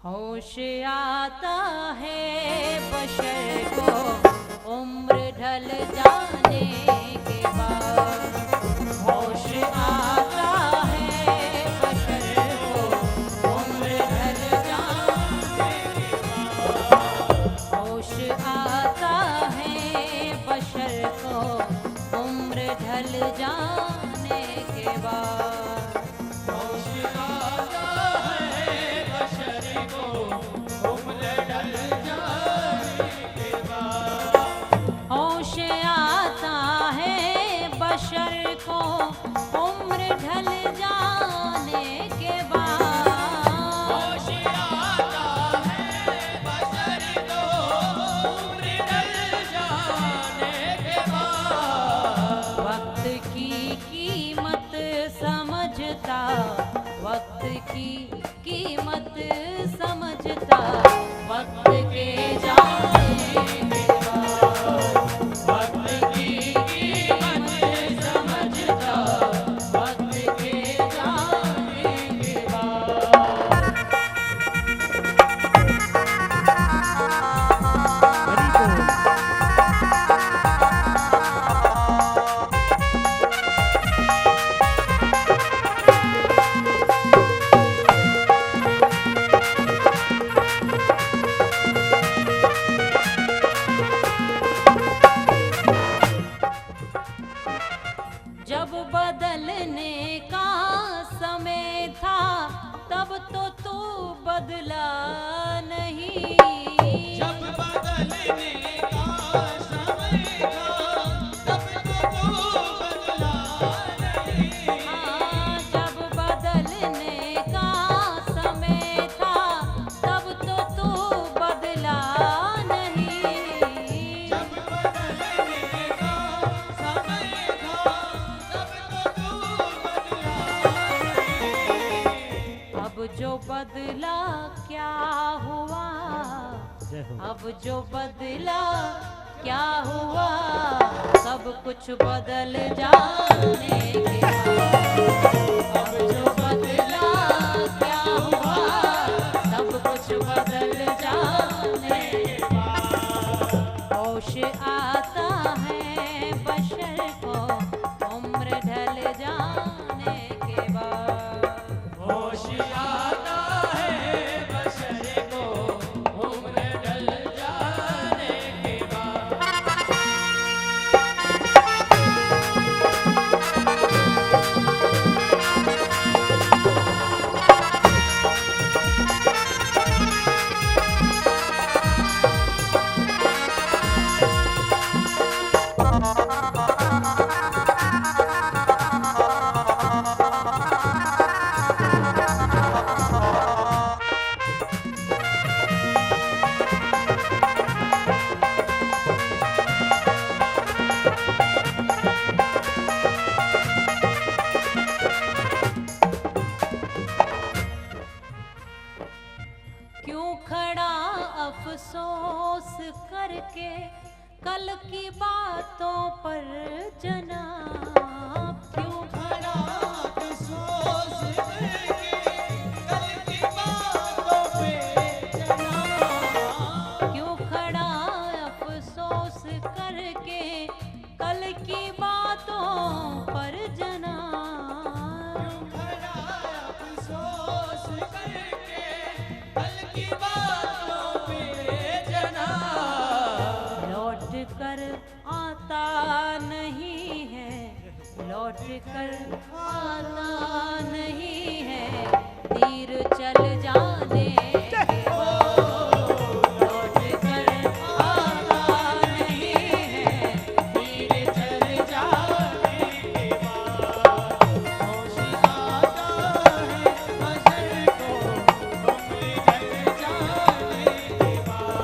होश आता है बशर को उम्र ढल जाने के बाद। होश आता है बशर को उम्र ढल जाने के बाद। होश आता है बशर को उम्र ढल जाने के बाद। होश आता है बशर को उम्र ढल जाने के बाद। होश आता है बशर को उम्र ढल जाने के बाद। वक्त की कीमत समझता, वक्त की कीमत समझता, वक्त के जाने के बाद। वक्त की कीमत समझता, वक्त के जाने के बाद। जब बदलने का समय था तब तो तू बदला नहीं। जब बदलने का समय था तब तो तू बदला नहीं। हाँ, जब बदलने का समय था तब तो तू बदला नहीं। जब बदलने का समय था तब तो तू बदला नहीं। अब जो बदला क्या हुआ, अब जो बदला क्या हुआ, सब कुछ बदल जाने के बाद। अब जो बदला क्या हुआ, सब कुछ बदल जाने के बाद। होश आता है बशर को उम्र ढल जाने के बाद। होश आता है बशर को उम्र ढल जाने के बाद। क्यों खड़ा अफसोस करके कल की बातों पर जनाब। क्यों खड़ा अफसोस करके कल की बातों पे जनाब। क्यों खड़ा अफसोस करके कल की बातों पर जनाब। खड़ा अफसोस करके कल की बातों पे जनाब। लौट कर आता नहीं है, लौट कर आता नहीं है, तीर चल जाने के बाद। लौट कर आता नहीं है, तीर चल जाने के बाद। होश आता है बशर को उम्र ढल जाने के बाद।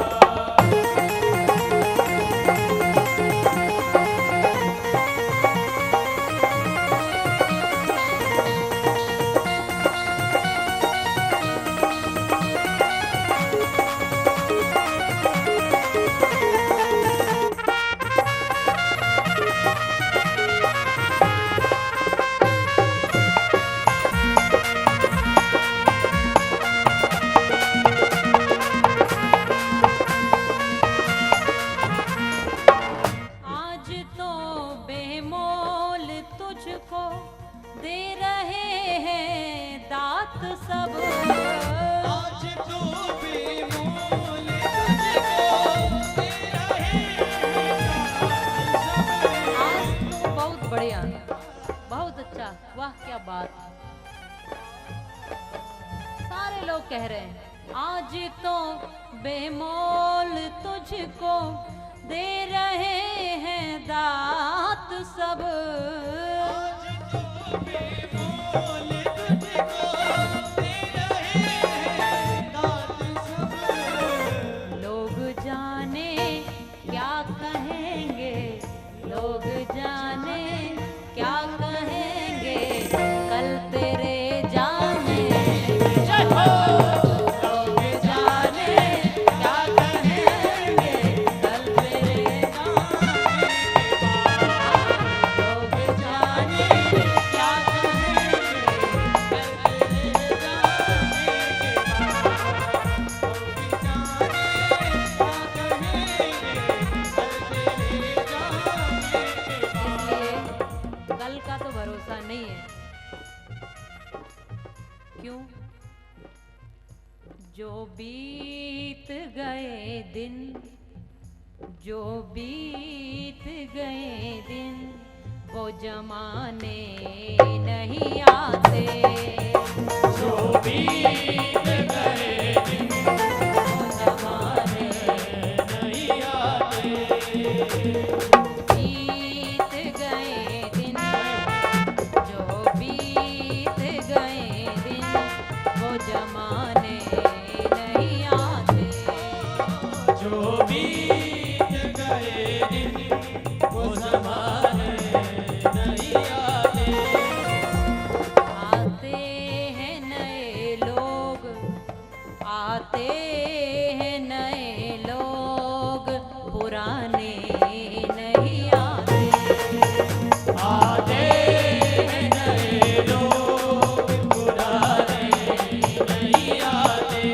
सारे लोग कह रहे हैं आज तो बेमोल तुझको दे रहे हैं दात सब। आज तो बेमोल तुझको दे रहे हैं दात सब। लोग जाने क्या कहेंगे, लोग जाने क्या कहेंगे, कल तेरे जाने जय हो। लोग जाने क्या कहेंगे, कल तेरे जाने लोग जाने क्या इसलिए कल का तो भरोसा नहीं है। क्यों? जो बीत गए दिन, जो बीत गए दिन, वो जमाने नहीं आते। जो बीत गए दिन वो जमाने नहीं आते। बीत गए दिन, जो बीत गए दिन, वो जमाने नहीं आते। जो बीत गए दिन वो ज़माने नहीं आते। आते हैं नए लोग, आते हैं नए लोग, पुराने नहीं आते। आते हैं नए लोग पुराने नहीं आते।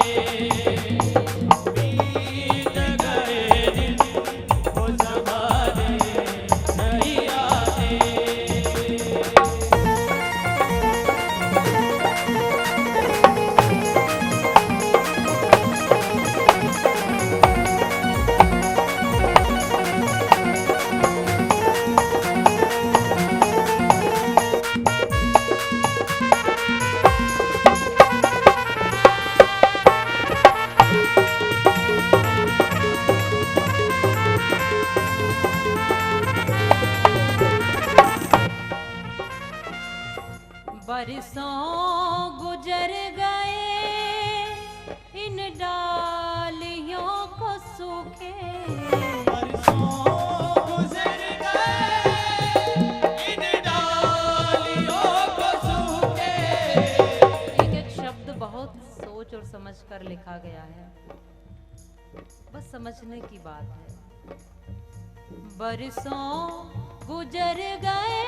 बीत गए दिन वो ज़माने नहीं आते। बरसों गुजर गए इन डालियों को सूखे। बरसों गुज़र गए इन डालियों को सूखे। एक एक शब्द बहुत सोच और समझ कर लिखा गया है, बस समझने की बात है। बरसों गुजर गए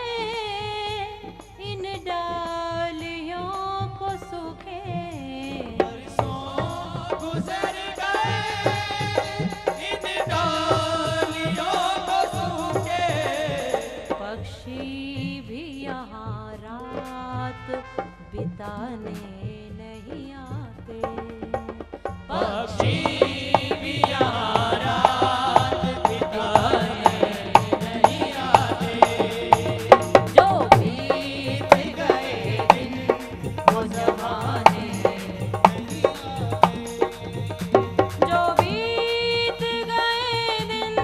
इन डालियों को सूखे। बरसों गुज़र गए इन डालियों को सूखे। पक्षी भी यहाँ रात बिताने नहीं आते। पक्षी भी यहाँ रात बिताने नहीं आते। जो बीत गए दिन वो जमाने, जो बीत गए दिन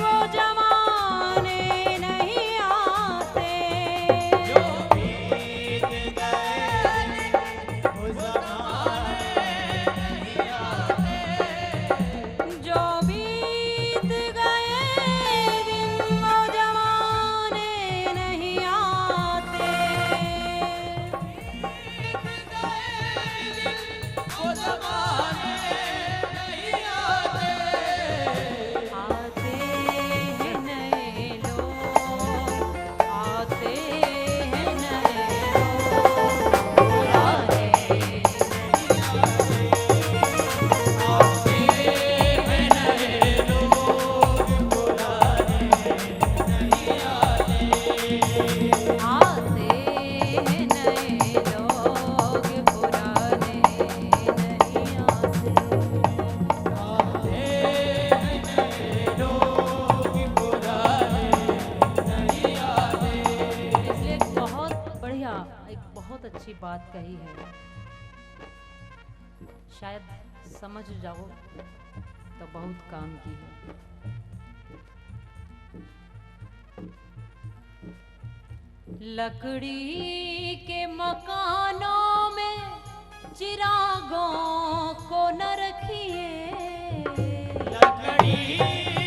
वो जमाने नहीं आते। जो बीत गए वो ज़माने नहीं आते। जो बीत गए दिन वो जमाने नहीं आते। वो ज़माने नहीं आते। आते हैं नए लोग, आते हैं नए लोग, पुराने आते हैं नए लोग पुराने नहीं आते। आते हैं नए लोग, पुराने नहीं आते। आते हैं नए लोग पुराने नहीं आते। इसलिए एक बहुत बढ़िया, एक बहुत अच्छी बात कही है शायद समझ जाओ तो बहुत काम की है। लकड़ी के मकानों में चिरागों को न रखिए, लकड़ी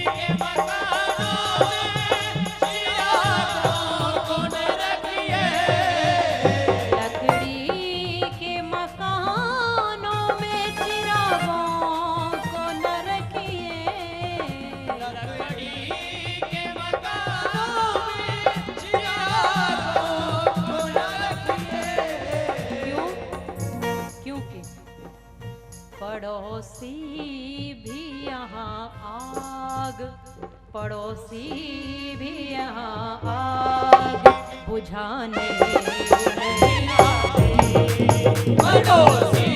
के मकानों में चिरागों को न रखिए, लकड़ी के मकानों में चिरागों को न रखिए, लकड़ी के मकानों में चिरागों को न रखिए। क्यों? क्योंकि पड़ोसी भी यहाँ आग, पड़ोसी भी यहाँ आग बुझाने नहीं आते। पड़ोसी